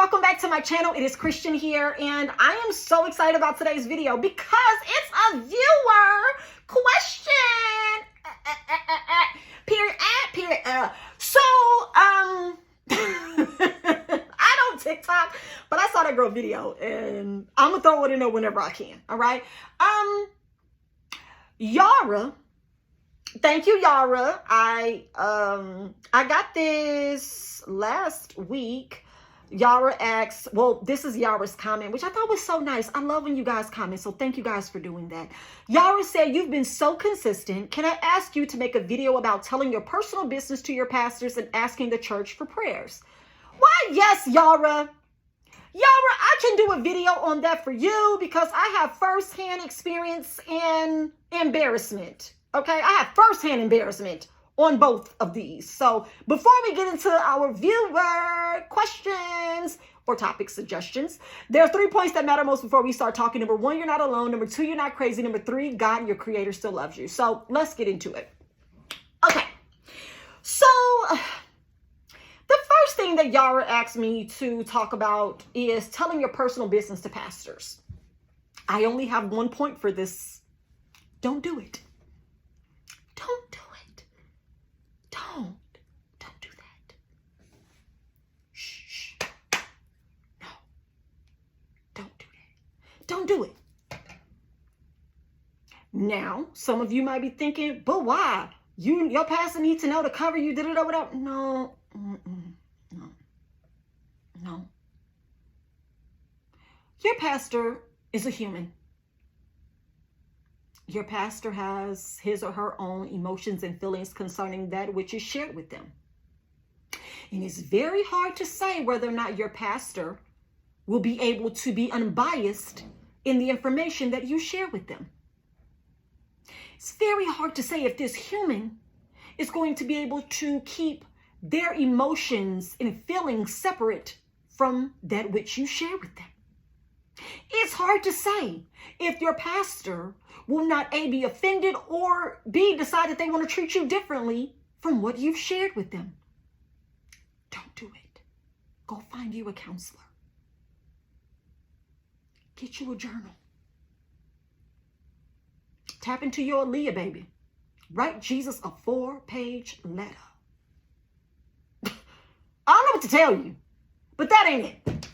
welcome back to my channel. It is Christian here, and I am so excited about today's video because it's a viewer question. So, I don't TikTok, but I saw that girl video, and I'm gonna throw it in there whenever I can. All right. Yara. Thank you, Yara. I got this last week. Yara asks, well, this is Yara's comment, which I thought was so nice. I love when you guys comment, so thank you guys for doing that. Yara said, you've been so consistent. Can I ask you to make a video about telling your personal business to your pastors and asking the church for prayers? Why, yes, Yara. Yara, I can do a video on that for you because I have firsthand experience in embarrassment. Okay, I have firsthand embarrassment on both of these. So before we get into our viewer questions or topic suggestions, there are 3 points that matter most before we start talking. Number 1, you're not alone. Number 2, you're not crazy. Number 3, God, your creator, still loves you. So let's get into it. Okay, so the first thing that Yara asked me to talk about is telling your personal business to pastors. I only have 1 point for this. Don't do it. Don't do it. Don't do that. Shh. No. Don't do that. Don't do it. Now, some of you might be thinking, but why? Your pastor needs to know to cover you, did it or whatever. No. No. Your pastor is a human. Your pastor has his or her own emotions and feelings concerning that which is shared with them. And it's very hard to say whether or not your pastor will be able to be unbiased in the information that you share with them. It's very hard to say if this human is going to be able to keep their emotions and feelings separate from that which you share with them. It's hard to say if your pastor will not A, be offended, or B, decide that they want to treat you differently from what you've shared with them. Don't do it. Go find you a counselor. Get you a journal. Tap into your Aaliyah, baby. Write Jesus a 4-page letter. I don't know what to tell you, but that ain't it.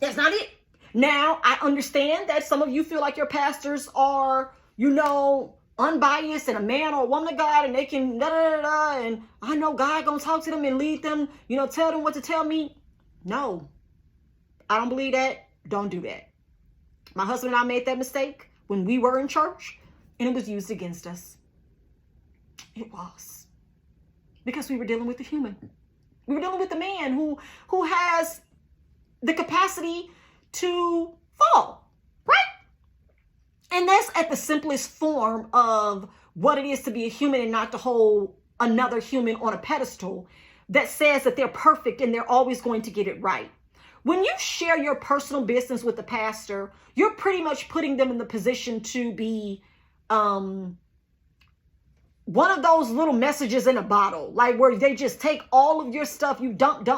That's not it. Now, I understand that some of you feel like your pastors are, unbiased and a man or a woman of God, and they can and I know God gonna talk to them and lead them, tell them what to tell me. No, I don't believe that. Don't do that. My husband and I made that mistake when we were in church, and it was used against us. It was. Because we were dealing with a human. We were dealing with a man who has the capacity to fall, right? And that's at the simplest form of what it is to be a human, and not to hold another human on a pedestal that says that they're perfect and they're always going to get it right. When you share your personal business with the pastor, you're pretty much putting them in the position to be one of those little messages in a bottle, like where they just take all of your stuff, you dump,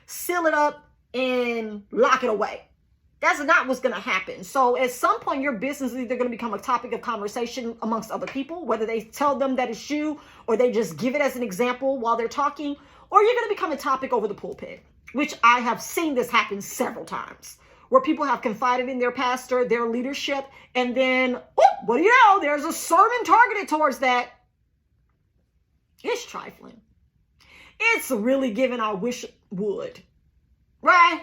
seal it up and lock it away. That's not what's going to happen. So at some point, your business is either going to become a topic of conversation amongst other people, whether they tell them that it's you or they just give it as an example while they're talking, or you're going to become a topic over the pulpit, which I have seen this happen several times, where people have confided in their pastor, their leadership, and then, what do you know? There's a sermon targeted towards that. It's trifling. It's really giving I wish would. Right?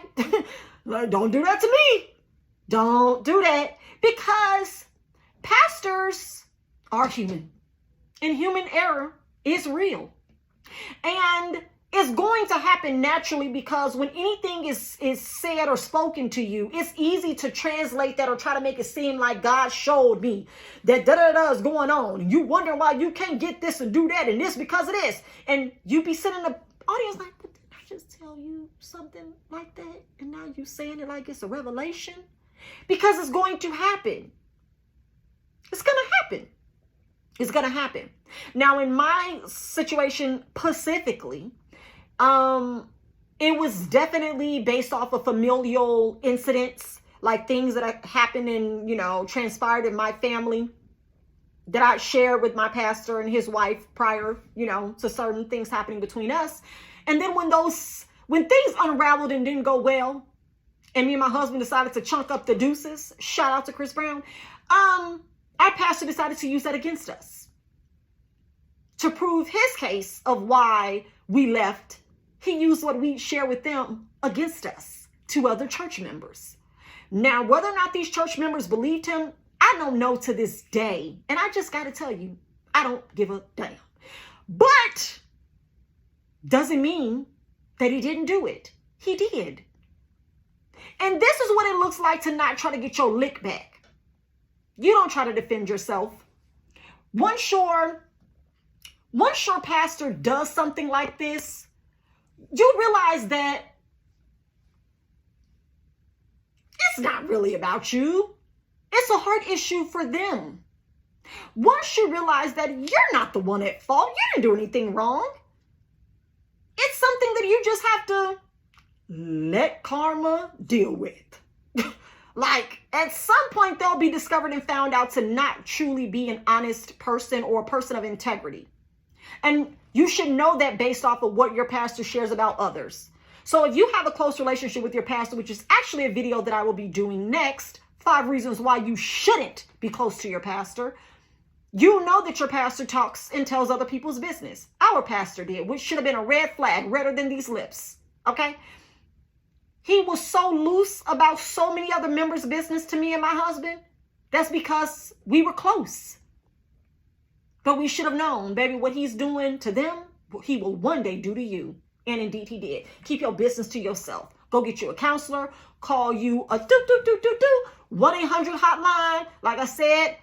Don't do that to me. Don't do that, because pastors are human, and human error is real. And it's going to happen naturally, because when anything is said or spoken to you, it's easy to translate that or try to make it seem like God showed me that da-da-da is going on. And you wonder why you can't get this and do that and this because of this. And you be sitting in the audience like, but did I just tell you something like that? And now you saying it like it's a revelation? Because it's going to happen. It's going to happen. It's going to happen. Now, in my situation specifically, It was definitely based off of familial incidents, like things that happened and, transpired in my family that I shared with my pastor and his wife prior, to certain things happening between us. And then when things unraveled and didn't go well, and me and my husband decided to chunk up the deuces, shout out to Chris Brown, our pastor decided to use that against us to prove his case of why we left. He used what we share with them against us to other church members. Now, whether or not these church members believed him, I don't know to this day. And I just got to tell you, I don't give a damn. But doesn't mean that he didn't do it. He did. And this is what it looks like to not try to get your lick back. You don't try to defend yourself. Once your pastor does something like this, you realize that it's not really about you. It's a heart issue for them. Once you realize that you're not the one at fault, you didn't do anything wrong. It's something that you just have to let karma deal with. Like, at some point, they'll be discovered and found out to not truly be an honest person or a person of integrity. And you should know that based off of what your pastor shares about others. So if you have a close relationship with your pastor, which is actually a video that I will be doing next, 5 reasons why you shouldn't be close to your pastor, you know that your pastor talks and tells other people's business. Our pastor did, which should have been a red flag, redder than these lips. Okay? He was so loose about so many other members' business to me and my husband. That's because we were close. But we should have known, baby, what he's doing to them, he will one day do to you. And indeed he did. Keep your business to yourself. Go get you a counselor. Call you a 1-800 hotline. Like I said,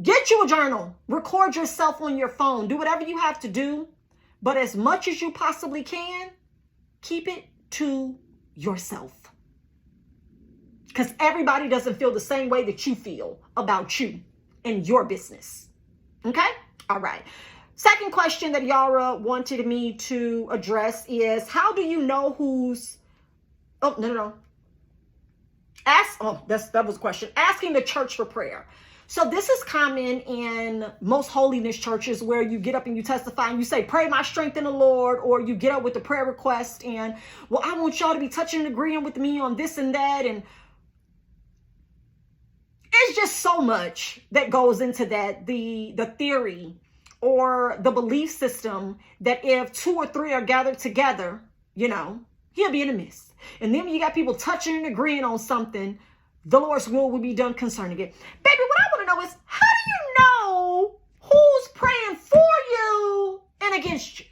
get you a journal. Record yourself on your phone. Do whatever you have to do. But as much as you possibly can, keep it to yourself. Because everybody doesn't feel the same way that you feel about you and your business. Okay? All right. Second question that Yara wanted me to address is, how do you know who's... Oh, no. That was a question. Asking the church for prayer. So this is common in most holiness churches where you get up and you testify and you say, pray my strength in the Lord, or you get up with a prayer request and, well, I want y'all to be touching and agreeing with me on this and that. And it's just so much that goes into that. The theory or the belief system that if 2 or 3 are gathered together, he'll be in the midst. And then when you got people touching and agreeing on something, the Lord's will be done concerning it. Baby, what I want to know is, how do you know who's praying for you and against you?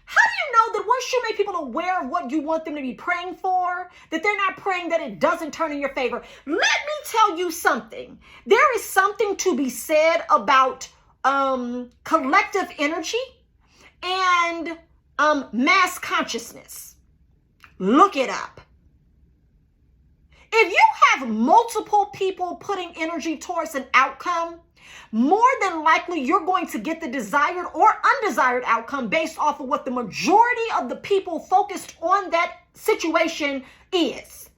How do you know that once you make people aware of what you want them to be praying for, that they're not praying that it doesn't turn in your favor? Let me tell you something. There is something to be said about collective energy and mass consciousness. Look it up. If you have multiple people putting energy towards an outcome, more than likely you're going to get the desired or undesired outcome based off of what the majority of the people focused on that situation is.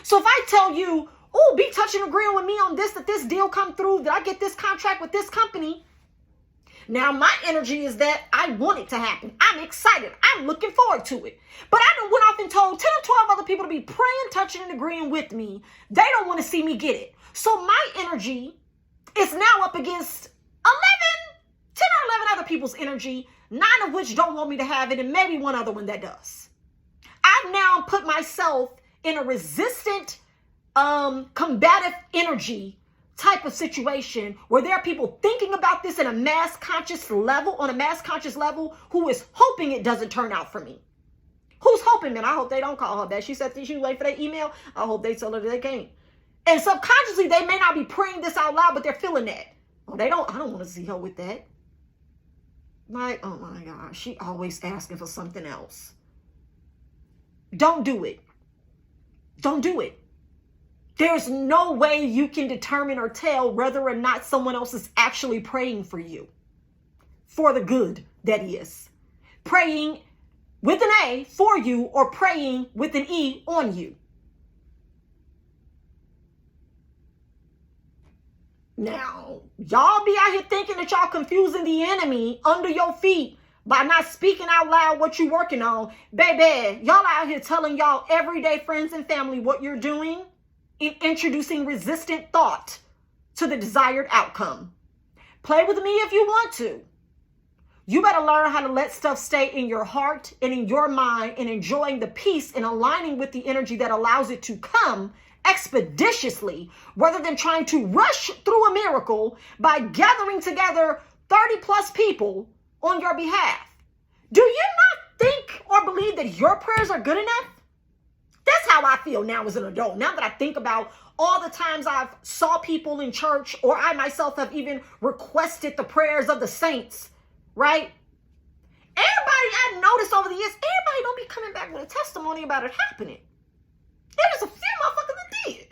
So if I tell you, oh, be touching and agreeing with me on this, that this deal come through, that I get this contract with this company. Now, my energy is that I want it to happen. I'm excited. I'm looking forward to it. But I done went off and told 10 or 12 other people to be praying, touching, and agreeing with me. They don't want to see me get it. So my energy is now up against 10 or 11 other people's energy, 9 of which don't want me to have it, and maybe 1 other one that does. I've now put myself in a resistant, combative energy type of situation where there are people thinking about this in a mass conscious level, who is hoping it doesn't turn out for me. Who's hoping, man? I hope they don't call her back. She said she was waiting for that email. I hope they tell her that they can't. And subconsciously, they may not be praying this out loud, but they're feeling that. Oh, I don't want to see her with that. Like, oh my God, she always asking for something else. Don't do it. Don't do it. There's no way you can determine or tell whether or not someone else is actually praying for you. For the good, that is. Praying with an A for you or praying with an E on you. Now, y'all be out here thinking that y'all confusing the enemy under your feet by not speaking out loud what you're working on. Baby, y'all out here telling y'all everyday friends and family what you're doing in introducing resistant thought to the desired outcome. Play with me if you want to. You better learn how to let stuff stay in your heart and in your mind and enjoying the peace and aligning with the energy that allows it to come expeditiously rather than trying to rush through a miracle by gathering together 30 plus people on your behalf. Do you not think or believe that your prayers are good enough? That's how I feel now as an adult. Now that I think about all the times I've saw people in church, or I myself have even requested the prayers of the saints, right? Everybody I noticed over the years, everybody don't be coming back with a testimony about it happening. There's a few motherfuckers that did.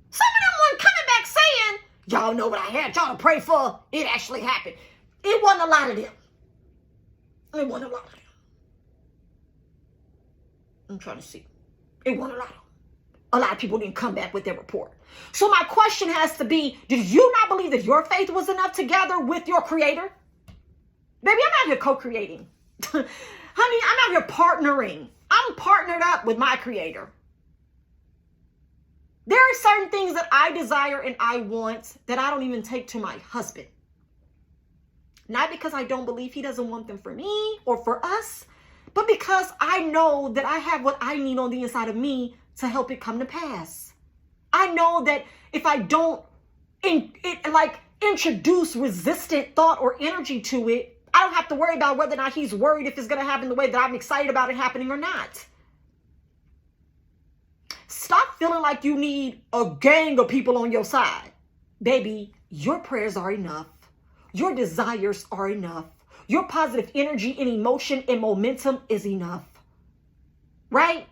Some of them weren't coming back saying, y'all know what I had y'all to pray for. It actually happened. It wasn't a lot of them. It wasn't a lot of them. I'm trying to see. It wasn't a lot of them. A lot of people didn't come back with their report. So my question has to be, did you not believe that your faith was enough together with your creator? Baby, I'm out here co-creating. Honey, I'm out here partnering. I'm partnered up with my creator. There are certain things that I desire and I want that I don't even take to my husband. Not because I don't believe he doesn't want them for me or for us, but because I know that I have what I need on the inside of me to help it come to pass. I know that if I don't introduce resistant thought or energy to it, I don't have to worry about whether or not he's worried if it's going to happen the way that I'm excited about it happening or not. Stop feeling like you need a gang of people on your side. Baby, your prayers are enough. Your desires are enough. Your positive energy and emotion and momentum is enough. Right?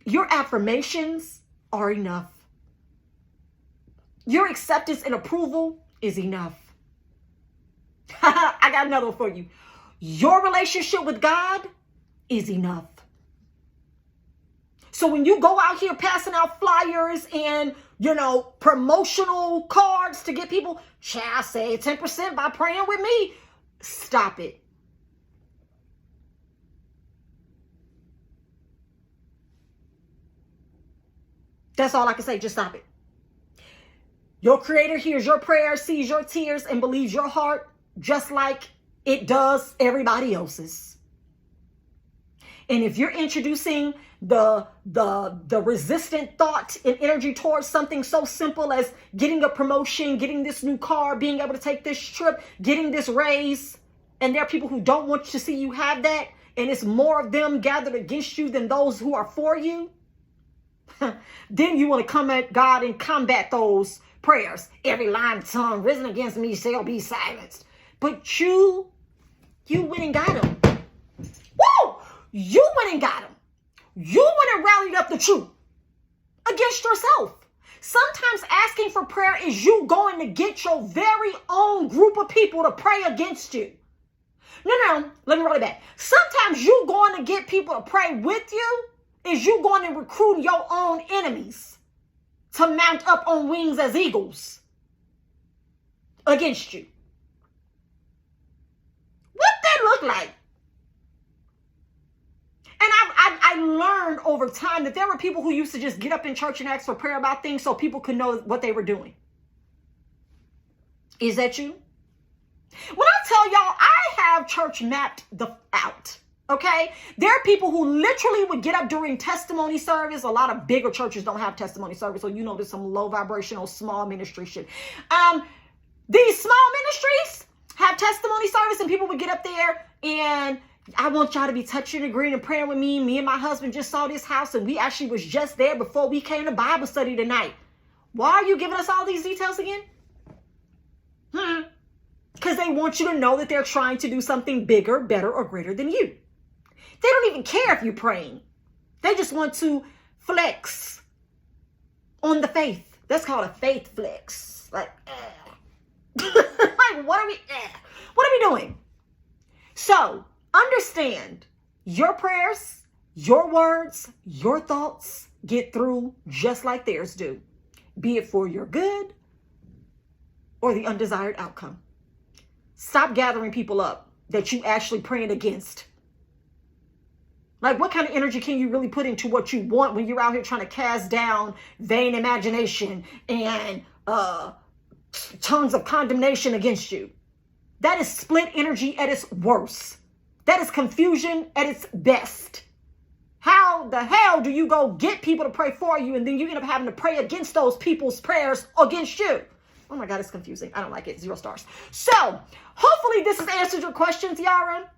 Your affirmations are enough. Your acceptance and approval is enough. I got another one for you. Your relationship with God is enough. So when you go out here passing out flyers and, promotional cards to get people, child, save 10% by praying with me. Stop it. That's all I can say. Just stop it. Your creator hears your prayers, sees your tears, and believes your heart just like it does everybody else's. And if you're introducing the resistant thought and energy towards something so simple as getting a promotion, getting this new car, being able to take this trip, getting this raise, and there are people who don't want to see you have that, and it's more of them gathered against you than those who are for you, then you want to come at God and combat those prayers. Every lying tongue risen against me shall be silenced. But you went and got him. Woo! You went and got him. You went and rallied up the truth against yourself. Sometimes asking for prayer is you going to get your very own group of people to pray against you. No, let me roll it back. Sometimes you going to get people to pray with you is you going to recruit your own enemies to mount up on wings as eagles against you. What that look like? And I learned over time that there were people who used to just get up in church and ask for prayer about things so people could know what they were doing. Is that you? When I tell y'all, I have church mapped out. Okay? There are people who literally would get up during testimony service. A lot of bigger churches don't have testimony service, so there's some low vibrational small ministry shit. These small ministries have testimony service, and people would get up there and I want y'all to be touching and agreeing and praying with me. Me and my husband just saw this house, and we actually was just there before we came to Bible study tonight. Why are you giving us all these details again? Because they want you to know that they're trying to do something bigger, better, or greater than you. They don't even care if you're praying. They just want to flex on the faith. That's called a faith flex. Like what are we doing? So understand your prayers, your words, your thoughts get through just like theirs do, be it for your good or the undesired outcome. Stop gathering people up that you actually praying against. Like, what kind of energy can you really put into what you want when you're out here trying to cast down vain imagination and tongues of condemnation against you? That is split energy at its worst. That is confusion at its best. How the hell do you go get people to pray for you and then you end up having to pray against those people's prayers against you? Oh my God, it's confusing. I don't like it. 0 stars. So hopefully this has answered your questions, Yara.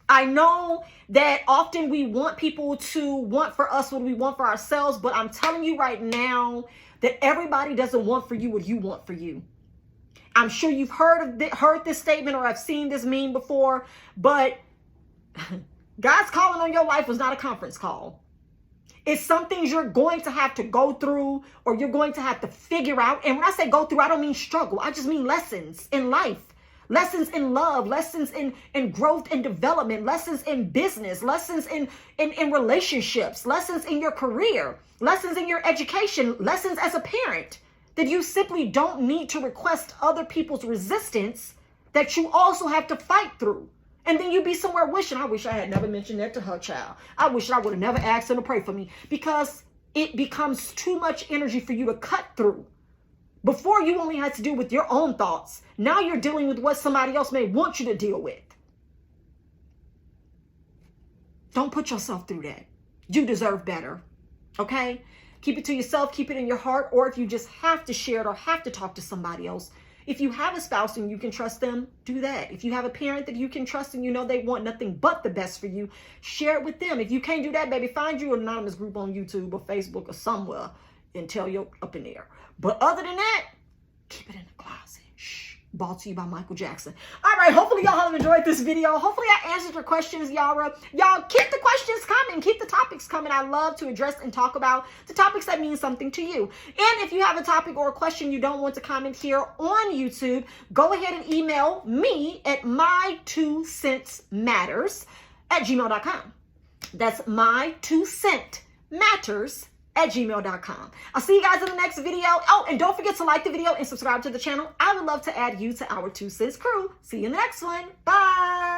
I know that often we want people to want for us what we want for ourselves, but I'm telling you right now that everybody doesn't want for you what you want for you. I'm sure you've heard this statement or I've seen this meme before, but God's calling on your life was not a conference call. It's some things you're going to have to go through or you're going to have to figure out. And when I say go through, I don't mean struggle. I just mean lessons in life. Lessons in love, lessons in growth and development, lessons in business, lessons in relationships, lessons in your career, lessons in your education, lessons as a parent, that you simply don't need to request other people's resistance, that you also have to fight through. And then you be somewhere wishing, I wish I had never mentioned that to her child. I wish I would have never asked her to pray for me, because it becomes too much energy for you to cut through. Before, you only had to deal with your own thoughts. Now you're dealing with what somebody else may want you to deal with. Don't put yourself through that. You deserve better. Okay? Keep it to yourself. Keep it in your heart. Or if you just have to share it or have to talk to somebody else. If you have a spouse and you can trust them, do that. If you have a parent that you can trust and you know they want nothing but the best for you, share it with them. If you can't do that, baby, find you an anonymous group on YouTube or Facebook or somewhere and tell you up in there. But other than that, keep it in the closet. Shh. Brought to you by Michael Jackson. All right, hopefully y'all have enjoyed this video. Hopefully I answered your questions, Yara. Y'all keep the questions coming. Keep the topics coming. I love to address and talk about the topics that mean something to you. And if you have a topic or a question you don't want to comment here on YouTube, go ahead and email me at my2centsmatters@gmail.com. That's my2centmatters@gmail.com. I'll see you guys in the next video. Oh, and don't forget to like the video and subscribe to the channel. I would love to add you to our 2 Cents crew. See you in the next one. Bye.